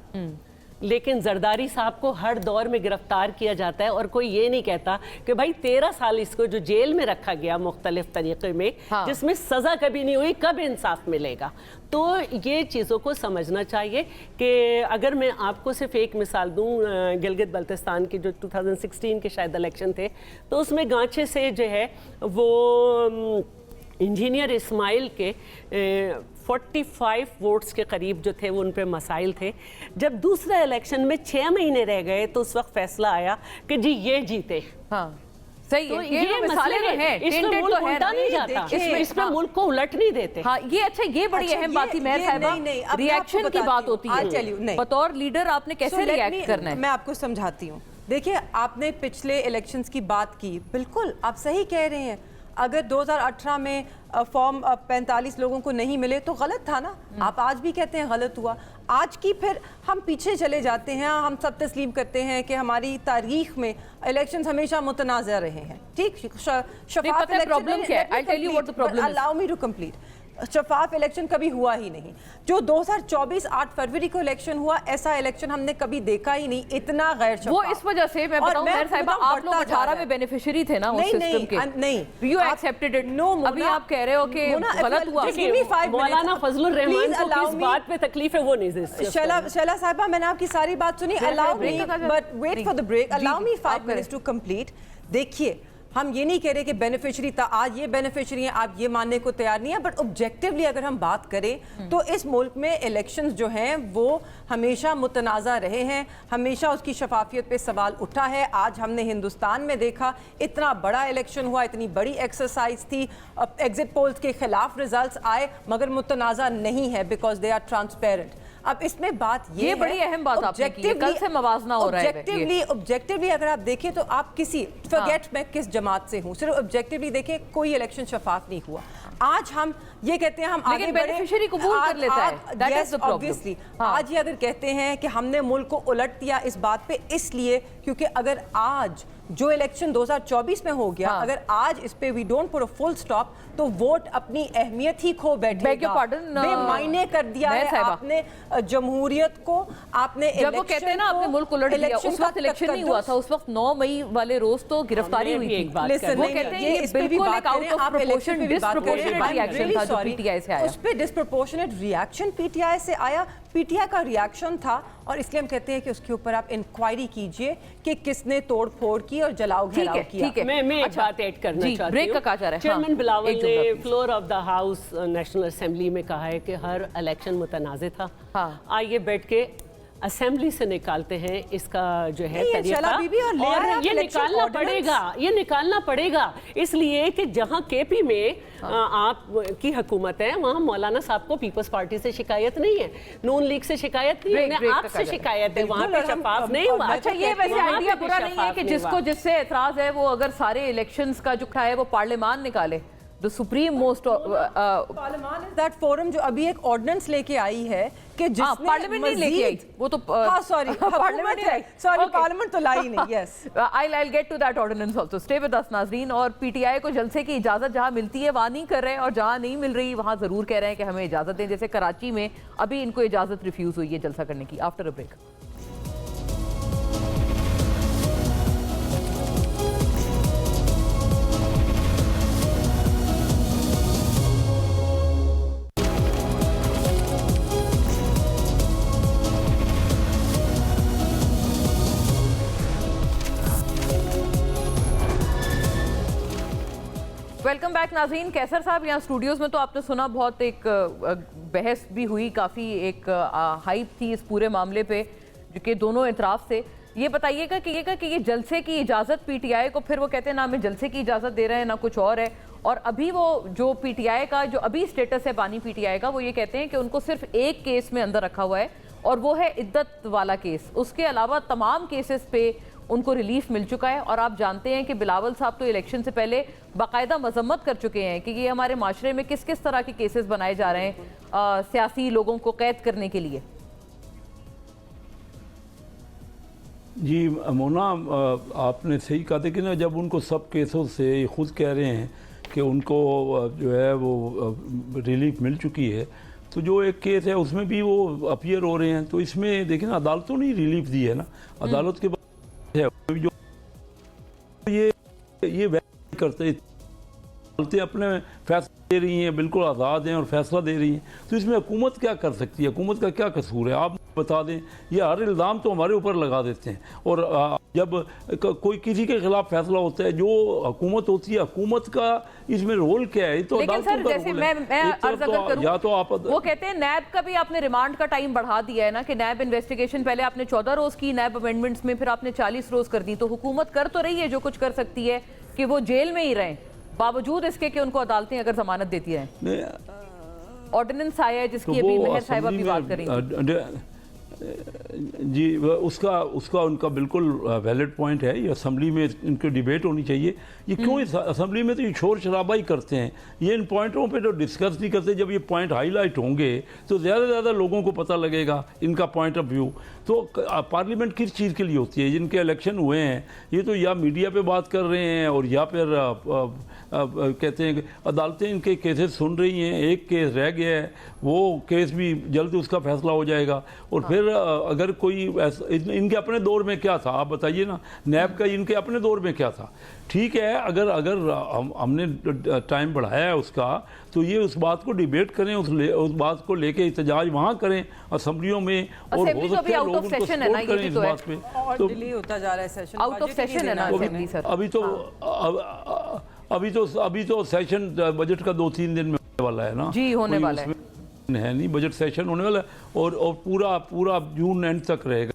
लेकिन जरदारी साहब को हर दौर में गिरफ्तार किया जाता है और कोई ये नहीं कहता कि भाई 13 साल इसको जो जेल में रखा गया मुख्तलिफ तरीके में, जिसमें सज़ा कभी नहीं हुई, कब इंसाफ मिलेगा। तो ये चीज़ों को समझना चाहिए कि अगर मैं आपको सिर्फ एक मिसाल दूं, गिलगित बल्तिस्तान के जो 2016 के शायद इलेक्शन थे, तो उसमें गांचे से जो है वो इंजीनियर इस्माइल के 45 वोट्स के करीब जो थे वो उन पे मसाइल थे। जब दूसरा इलेक्शन में 6 महीने रह गए तो उस वक्त फैसला आया कि जी ये जीते। हाँ सही तो है, ये मसाले तो हैं, इसमें मुल्क उल्टा नहीं जाता, इसमें मुल्क को उलट नहीं देते। हाँ ये अच्छा, ये बड़ी अहम बात थी मेहर साहिबा, रिएक्शन की बात होती है, बतौर लीडर आपने कैसे रिएक्ट करना है। मैं आपको समझाती हूँ। देखिए आपने पिछले इलेक्शंस की बात की, बिल्कुल आप सही कह रहे हैं। अगर 2018 में फॉर्म 45 लोगों को नहीं मिले तो गलत था ना, आप आज भी कहते हैं गलत हुआ। आज की फिर हम पीछे चले जाते हैं, हम सब तस्लीम करते हैं कि हमारी तारीख में इलेक्शंस हमेशा मुतनाज़ा रहे हैं। ठीक, शफाफ प्रॉब्लम क्या है? I tell you what the problem is. Allow me to complete. शफाफ इलेक्शन कभी हुआ ही नहीं। जो 2024 8 फरवरी को इलेक्शन हुआ, ऐसा इलेक्शन हमने कभी देखा ही नहीं, इतना गैर शफाफ। वो इस वजह से मैं बताऊं मेहर साहिबा, आप लोग 18 में बेनिफिशियरी थे ना उस सिस्टम के। नहीं, यू एक्सेप्टेड इट। नो, अभी आप कह रहे हो कि गलत हुआ। मौलाना फजलुर रहमान को किस बात पे तकलीफ है वो नहीं। शैला साहिबा, मैंने आपकी सारी बात सुनी। Allow me, but wait for the break, allow me 5 minutes to complete. देखिए हम ये नहीं कह रहे कि बेनिफिशियरी था, आज ये बेनिफिशियरी हैं, आप ये मानने को तैयार नहीं है, बट ऑब्जेक्टिवली अगर हम बात करें तो इस मुल्क में इलेक्शंस जो हैं वो हमेशा मुतनाज़ा रहे हैं, हमेशा उसकी शफाफियत पे सवाल उठा है। आज हमने हिंदुस्तान में देखा, इतना बड़ा इलेक्शन हुआ, इतनी बड़ी एक्सरसाइज थी, एग्जिट पोल्स के खिलाफ रिजल्ट्स आए, मगर मुतनाज़ा नहीं है बिकॉज दे आर ट्रांसपेरेंट। अब इसमें बात ये बड़ी अहम बात आपने की है, कल से मवाजना हो रहा है। ऑब्जेक्टिवली अगर आप देखें तो आप किसी फॉरगेट मैं किस जमात से हूँ, सिर्फ ऑब्जेक्टिवली देखें कोई इलेक्शन शफाफ नहीं हुआ। आज हम ये कहते हैं हम आगे बढ़े, बेनिफिशियरी कबूल कर लेता है, that is the problem. Obviously आज ये अगर कहते हैं कि हमने मुल्क को उलट दिया इस बात पे, इसलिए क्योंकि अगर आज जो इलेक्शन 2024 में हो गया, अगर आज इस पे we don't put a full stop तो वोट अपनी अहमियत ही खो बैठेगा। बेमायने कर दिया है आपने जमहूरियत को, आपने जब वो कहते हैं ना आपने मुल्क उलट दिया, उस वक्त इलेक्शन नहीं हुआ था, उस वक्त 9 मई वाले रोज तो गिरफ्तारी हुई थी। वो कहते हैं ये बिल्कुल एक out of proportion disproportionate reaction था जो पीटीआई से आया। उस पे डिस्प्रोपोर्शनेट रिएक्शन पीटीआई से आया, पीटीआई का रिएक्शन था, और इसलिए हम कहते हैं कि उसके ऊपर आप इंक्वायरी कीजिए कि किसने तोड़ फोड़ की और जलाओ घेराव किया। ठीक है, मैं एक बात ऐड करना चाहती हूँ। ब्रेक का कहा जा रहा है। चेयरमैन बिलावल ने floor of the house national assembly में कहा है कि हर इलेक्शन मुतनाज़ था। आइए बैठ के असेंबली से निकालते हैं इसका जो है तरीका, और ये निकालना पड़ेगा, ये निकालना पड़ेगा इसलिए कि जहां केपी में आप की हुकूमत है वहां मौलाना साहब को पीपल्स पार्टी से शिकायत नहीं है, नून लीग से शिकायत नहीं है, आपसे शिकायत है, वहां पे शफाफ नहीं हुआ। अच्छा, ये वैसे आइडिया बुरा नहीं है कि जिसको जिससे एतराज है वो अगर सारे इलेक्शंस का जो है वो पार्लियामान निकाले। The supreme most parliament is that forum जो अभी एक ऑर्डिनेंस लेके आई है कि जिसमें पार्लियामेंट नहीं लेके आई, वो तो पार्लियामेंट तो लाई नहीं। Yes, I'll get to that ordinance also. Stay with us नाज़रीन। और पीटीआई को जलसे की इजाजत जहां मिलती है वहां नहीं कर रहे, और जहां नहीं मिल रही वहां जरूर कह रहे हैं कि हमें इजाजत दें। जैसे कराची में अभी इनको इजाजत रिफ्यूज हुई है जलसा करने की। After a break. Welcome back नाज़रीन। कैसर साहब यहाँ स्टूडियोज़ में तो आपने सुना बहुत एक बहस भी हुई, काफ़ी एक हाइप थी इस पूरे मामले पे जो कि दोनों इतराफ़ से। ये बताइएगा कि ये जलसे की इजाज़त पीटीआई को, फिर वो कहते हैं ना हमें जलसे की इजाज़त दे रहे हैं ना कुछ और है, और अभी वो जो पीटीआई का जो अभी स्टेटस है बानी पीटीआई का, वो ये कहते हैं कि उनको सिर्फ एक केस में अंदर रखा हुआ है और वो है इद्दत वाला केस। उसके अलावा तमाम केसेस पे उनको रिलीफ मिल चुका है। और आप जानते हैं कि बिलावल साहब तो इलेक्शन से पहले बाकायदा मजम्मत कर चुके हैं कि ये हमारे माशरे में किस किस तरह के केसेस बनाए जा रहे हैं सियासी लोगों को कैद करने के लिए। जी मोना, आपने सही कहा था कि ना जब उनको सब केसों से खुद कह रहे हैं कि उनको जो है वो रिलीफ मिल चुकी है, तो जो एक केस है उसमें भी वो अपीयर हो रहे हैं, तो इसमें देखिए ना अदालतों ने रिलीफ दी है ना, अदालत के है जो ये करते अपने फैसला दे रही हैं, बिल्कुल आज़ाद हैं और फैसला दे रही हैं, तो इसमें हुकूमत क्या कर सकती है? हुकूमत का क्या कसूर है? आप बता दें। ये हर इल्ज़ाम तो हमारे ऊपर लगा देते हैं, और जब कोई किसी के खिलाफ फैसला होता है, जो हुकूमत होती है, हुकूमत का इसमें रोल क्या है? तो लेकिन सर जैसे मैं अर्ज अगर करूं, या तो आप वो कहते हैं नैब का भी आपने रिमांड का टाइम बढ़ा दिया है ना, कि नैब इन्वेस्टिगेशन पहले आपने 14 रोज की, नैब अमेंडमेंट्स में फिर आपने 40 रोज कर दी, तो हुकूमत कर तो रही है जो कुछ कर सकती है कि वो जेल में ही रहें बावजूद इसके कि उनको अदालतें अगर जमानत देती रहें। ऑर्डिनेंस आया है जिसकी अभी मेहर साहिबा भी बात करेंगी। जी, उसका उनका बिल्कुल वैलिड पॉइंट है। ये असेंबली में इनकी डिबेट होनी चाहिए। ये क्यों इस असेंबली में तो ये शोर शराबा ही करते हैं, ये इन पॉइंटों पे तो डिस्कस नहीं करते। जब ये पॉइंट हाईलाइट होंगे तो ज़्यादा से ज़्यादा लोगों को पता लगेगा इनका पॉइंट ऑफ व्यू। तो पार्लियामेंट किस चीज़ के लिए होती है? जिनके इलेक्शन हुए हैं ये तो या मीडिया पे बात कर रहे हैं और या फिर कहते हैं कि अदालतें इनके केसेस सुन रही हैं। एक केस रह गया है, वो केस भी जल्द उसका फैसला हो जाएगा। और फिर अगर कोई इनके अपने दौर में क्या था आप बताइए ना, नैब का इनके अपने दौर में क्या था? ठीक है, अगर हमने टाइम बढ़ाया है उसका, तो ये उस बात को डिबेट करें, उस बात को लेके एहतजाज वहाँ करें असेंबलियों में, और हो सकता है लोग उनको सपोर्ट करें इस बात पे। तो डिले होता जा रहा है सेशन, आउट ऑफ सेशन है ना असेंबली सर। अभी तो सेशन बजट का 2-3 दिन में होने वाला है ना जी, होने वाला है नहीं, बजट सेशन होने वाला है और पूरा जून एंड तक रहेगा।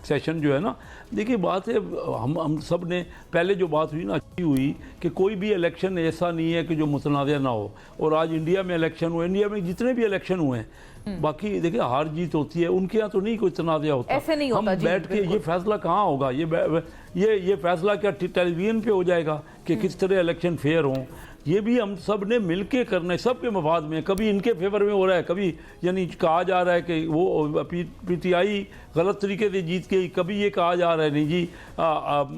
सेशन जो है ना, देखिए बात है, हम सब ने पहले जो बात हुई ना अच्छी हुई कि कोई भी इलेक्शन ऐसा नहीं है कि जो मुतनाज़ ना हो। और आज इंडिया में इलेक्शन हुए, इंडिया में जितने भी इलेक्शन हुए हैं, बाकी देखिए हार जीत होती है, उनके यहाँ तो नहीं कोई तनाज़ा होता। ऐसे नहीं होता हम जी, बैठ के ये फैसला कहाँ होगा, ये फैसला क्या टेलीविज़न पे हो जाएगा कि किस तरह इलेक्शन फेयर हों? ये भी हम सब ने मिल के करना है, सबके मफाद में। कभी इनके फेवर में हो रहा है, कभी यानी कहा जा रहा है कि वो पीटीआई गलत तरीके से जीत गई, कभी ये कहा जा रहा है नहीं जी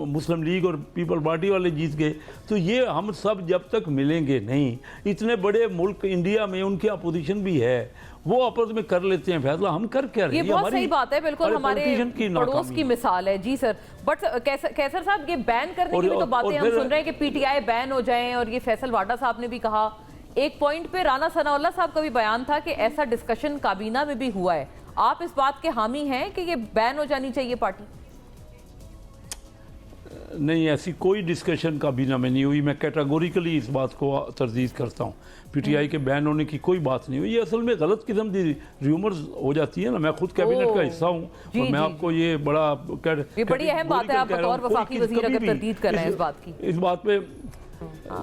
मुस्लिम लीग और पीपल पार्टी वाले जीत गए। तो ये हम सब जब तक मिलेंगे नहीं, इतने बड़े मुल्क इंडिया में उनकी अपोजिशन भी है, वो आपस में कर लेते हैं फैसला, हम कर क्या रहे ये हैं? बहुत सही बात है, बिल्कुल हमारे पड़ोस की मिसाल है जी सर। बट कैसर साहब, ये बैन करने की भी तो बातें हम सुन रहे हैं कि पीटीआई बैन हो जाए, और ये फैसल वाडा साहब ने भी कहा। एक पॉइंट पे राना सनाउल्लाह साहब का भी बयान था कि ऐसा डिस्कशन काबीना में भी हुआ है। आप इस बात के हामी हैं कि ये बैन हो जानी चाहिए पार्टी? नहीं, ऐसी कोई डिस्कशन काबीना में नहीं हुई। मैं कैटेगोरिकली इस बात को तरजीह करता हूँ। पीटीआई के बैन होने की कोई बात नहीं हुई। ये असल में गलत किस्म की र्यूमर्स हो जाती है ना। मैं खुद कैबिनेट का हिस्सा हूँ और मैं आपको ये बड़ी अहम बात है, आप बतौर वफाकी वज़ीर अगर तरदीद कर रहे हैं इस बात पे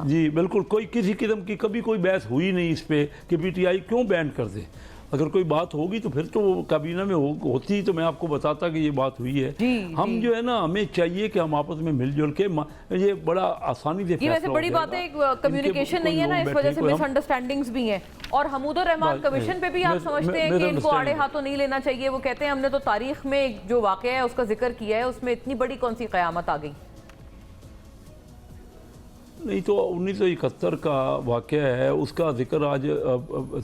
जी बिल्कुल, कोई किसी किस्म की कभी कोई बहस हुई नहीं इस पे कि पीटीआई क्यों बैन कर दे। अगर कोई बात होगी तो फिर तो काबीना में होती तो मैं आपको बताता कि ये बात हुई है। हम जो है ना, हमें चाहिए कि हम आपस में मिलजुल के, ये बड़ा आसानी से वैसे बड़ी बात है, कम्युनिकेशन नहीं है ना, इस वजह से मिसअंडरस्टैंडिंग्स भी हैं। और हमूदुर रहमान कमीशन पे भी आप समझते हैं कि इनको आड़े हाथों नहीं लेना चाहिए? वो कहते हैं हमने तो तारीख में जो वाक़या है उसका जिक्र किया है, उसमें इतनी बड़ी कौन सी क़यामत आ गई? नहीं तो 1971 का वाक़या है, उसका जिक्र आज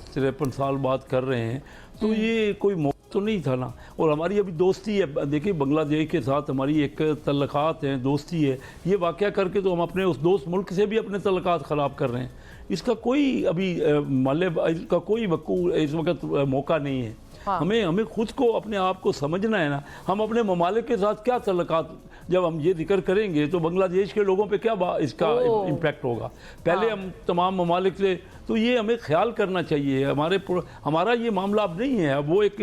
53 साल बाद कर रहे हैं, तो ये कोई मौका तो नहीं था ना। और हमारी अभी दोस्ती है, देखिए बांग्लादेश के साथ हमारी एक तल्लक़ात हैं, दोस्ती है। ये वाक़या करके तो हम अपने उस दोस्त मुल्क से भी अपने तल्लक़ात ख़राब कर रहे हैं। इसका कोई अभी इसका कोई इस वक्त मौका नहीं है। हाँ। हमें खुद को, अपने आप को समझना है ना। हम अपने ममालिक के साथ क्या तल्लक़ात, जब हम ये जिक्र करेंगे तो बांग्लादेश के लोगों पे क्या इसका इम्पैक्ट होगा। पहले हम तमाम ममालिक से, तो ये हमें ख्याल करना चाहिए। हमारा ये मामला अब नहीं है, अब वो एक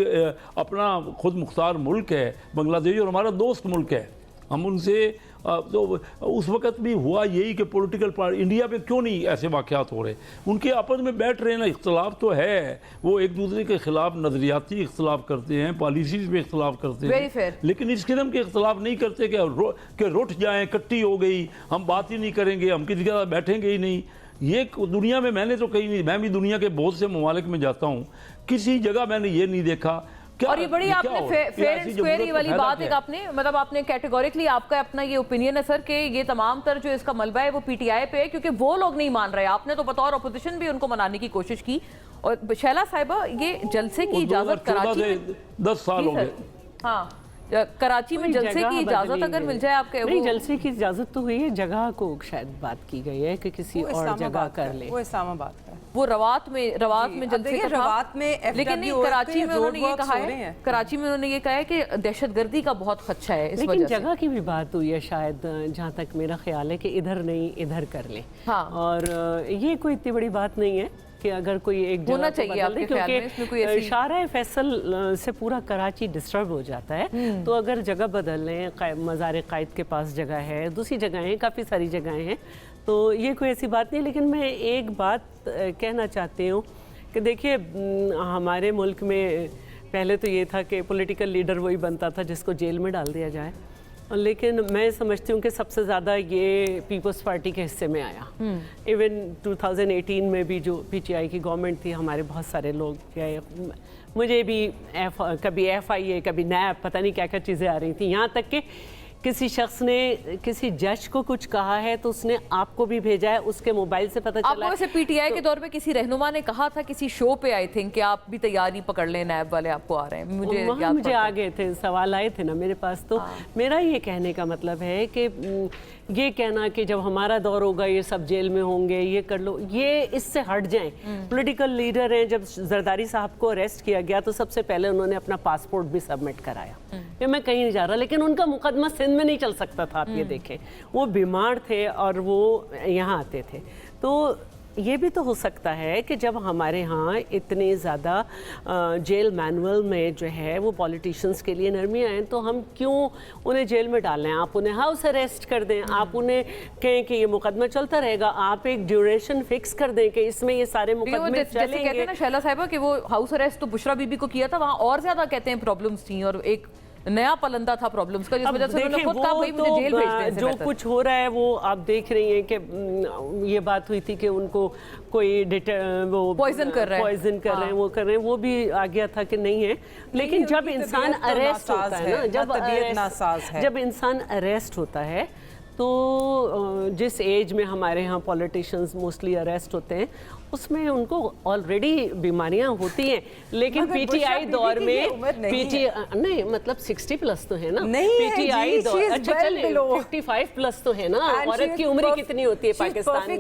अपना खुद मुख्तार मुल्क है बांग्लादेश, और हमारा दोस्त मुल्क है। हम उनसे तो उस वक़्त भी हुआ यही कि पॉलिटिकल पार्टी इंडिया में क्यों नहीं ऐसे वाक़यात हो रहे, उनके आपस में बैठ रहे ना। इख्तलाफ तो है, वो एक दूसरे के ख़िलाफ़ नज़रियाती इख्तलाफ करते हैं, पॉलिसीज़ में इख्तलाफ करते हैं, लेकिन इस किस्म के इख्तलाफ नहीं करते कि रुठ जाएँ, कट्टी हो गई, हम बात ही नहीं करेंगे, हम किसी के साथ बैठेंगे ही नहीं। ये दुनिया में मैंने तो कहीं नहीं, मैं भी दुनिया के बहुत से ममालिक में जाता हूँ, किसी जगह मैंने ये नहीं देखा। और ये बड़ी आपने फेयर एंड स्क्वायर वाली बात एक आपने, मतलब आपने कैटेगोरिकली, आपका अपना ये ओपिनियन है सर कि ये तमाम तर जो इसका मलबा है वो पीटीआई पे है, क्योंकि वो लोग नहीं मान रहे। आपने तो बतौर अपोजिशन भी उनको मनाने की कोशिश की। और शैला साहिबा, ये जलसे की इजाजत कराची में 10 साल हो गए। हाँ, कराची में जलसे की इजाजत अगर मिल जाए आपके, नहीं जलसे की इजाजत तो हुई है, जगह को शायद बात की गई है कि किसी और जगह कर ले। वो इस्लामाबाद का, वो रवात में जलसे का रवात में, लेकिन कराची में उन्होंने ये कहा है, कराची में उन्होंने ये कहा है कि दहशतगर्दी का बहुत खदशा है इस वजह से। जगह की भी बात हुई है शायद, जहाँ तक मेरा ख्याल है कि इधर नहीं इधर कर ले। हाँ। और ये कोई इतनी बड़ी बात नहीं है कि अगर कोई एक होना चाहिए आपके ख्याल में, इसमें कोई ऐसी शारा फैसल से पूरा कराची डिस्टर्ब हो जाता है। तो अगर जगह बदल लें, मज़ार कायद के पास जगह है, दूसरी जगह है, काफ़ी सारी जगहें हैं, तो ये कोई ऐसी बात नहीं। लेकिन मैं एक बात कहना चाहती हूँ कि देखिए, हमारे मुल्क में पहले तो ये था कि पॉलिटिकल लीडर वही बनता था जिसको जेल में डाल दिया जाए, लेकिन मैं समझती हूँ कि सबसे ज़्यादा ये पीपल्स पार्टी के हिस्से में आया। इवन 2018 में भी जो पीटीआई की गवर्नमेंट थी, हमारे बहुत सारे लोग गए, मुझे भी कभी FIA कभी नैब, पता नहीं क्या क्या चीज़ें आ रही थी। यहाँ तक कि किसी शख्स ने किसी जज को कुछ कहा है तो उसने आपको भी भेजा है, उसके मोबाइल से पता चला। आपको वैसे पीटीआई के दौर पे किसी रहनुमा ने कहा था किसी शो पे, आई थिंक, कि आप भी तैयारी पकड़ लें, नैब वाले आपको आ रहे हैं? मुझे आ गए थे, सवाल आए थे ना मेरे पास। तो मेरा ये कहने का मतलब है कि ये कहना कि जब हमारा दौर होगा ये सब जेल में होंगे, ये कर लो, ये इससे हट जाएं। पॉलिटिकल लीडर हैं, जब जरदारी साहब को अरेस्ट किया गया तो सबसे पहले उन्होंने अपना पासपोर्ट भी सबमिट कराया कि मैं कहीं नहीं जा रहा, लेकिन उनका मुकदमा सिंध में नहीं चल सकता था। आप ये देखें, वो बीमार थे और वो यहाँ आते थे। तो ये भी तो हो सकता है कि जब हमारे यहाँ इतने ज़्यादा जेल मैनुअल में जो है वो पॉलिटिशियंस के लिए नरमियाँ हैं, तो हम क्यों उन्हें जेल में डालें? आप उन्हें हाउस अरेस्ट कर दें, आप उन्हें कहें कि ये मुकदमा चलता रहेगा, आप एक ड्यूरेशन फिक्स कर दें कि इसमें ये सारे मुकदमे जैसे कहते हैं ना शैला साहिबा कि वो हाउस अरेस्ट तो बुशरा बीबी को किया था, वहाँ और ज्यादा कहते हैं प्रॉब्लम्स थी और एक नया पलंदा था प्रॉब्लम्स का, जिस वजह से उन्होंने खुद कहा भाई मुझे जेल भेज दें। जो कुछ हो रहा है वो आप देख रही हैं कि ये बात हुई थी कि उनको कोई वो पॉइजन कर रहे हैं, वो कर रहे हैं, वो भी आ गया था कि नहीं है। लेकिन जब इंसान अरेस्ट होता है ना, जब इंसान अरेस्ट होता है तो जिस एज में हमारे यहाँ पॉलिटिशियंस मोस्टली अरेस्ट होते हैं उसमें उनको ऑलरेडी बीमारियां होती हैं, लेकिन पीटीआई दौर में नहीं मतलब 60 प्लस तो है ना, पीटीआई दौर अच्छा चले 55 प्लस तो है ना। औरत की उम्र कितनी होती है पाकिस्तान में?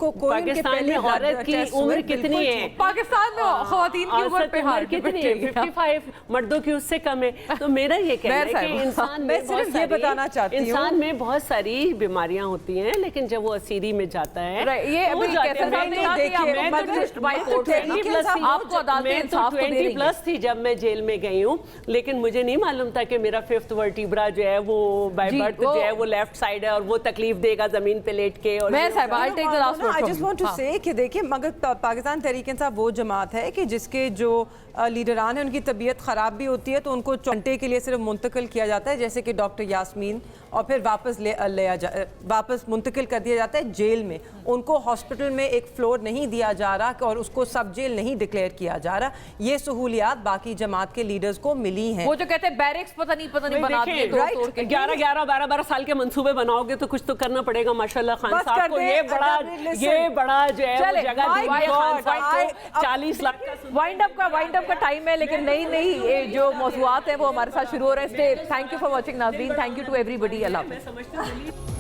पाकिस्तान में औरत की उम्र कितनी है? पाकिस्तान में ख़वातीन की उम्र कितनी है? 55, मर्दों की उससे कम है। तो मेरा ये कहना है कि इंसान में बहुत सारी बीमारियां होती हैं, लेकिन जब वो असीरी में जाता है ये आपको 20 प्लस थी जब मैं जेल में गई हूँ, लेकिन मुझे नहीं मालूम था कि मेरा 5th वर्टिब्रा जो है वो बाय बर्थ जो है वो लेफ्ट साइड है और वो तकलीफ देगा जमीन पे लेट के। और I just want to say कि देखिए मगर पाकिस्तान तहरीक इंसाफ वो जमात है कि जिसके जो लीडरान है उनकी तबीयत ख़राब भी होती है तो उनको घंटे के लिए सिर्फ मुंतकिल किया जाता है, जैसे कि डॉक्टर यास्मीन, और फिर वापस मुंतकिल कर दिया जाता है जेल में। उनको हॉस्पिटल में एक फ्लोर नहीं दिया जा रहा और उसको सब जेल नहीं डिक्लेयर किया जा रहा। ये सहूलियात बाकी जमात के लीडर्स को मिली हैं। वो जो कहते हैं बैरिक्स पता नहीं बना दिए 11-12 साल के मंसूबे बनाओगे तो कुछ तो करना पड़ेगा। माशाल्लाह खान साहब को ये बड़ा जो है वो जगह दी है खान साहब को 40 लाख का। वाइंड अप का टाइम है, लेकिन नई जो मौजूआत है वो हमारे साथ शुरू हो रहे हैं। थैंक यू फॉर वॉचिंग नाज़रीन, थैंक यू टू एवरीबडी। अल्लाह हाफ़िज़।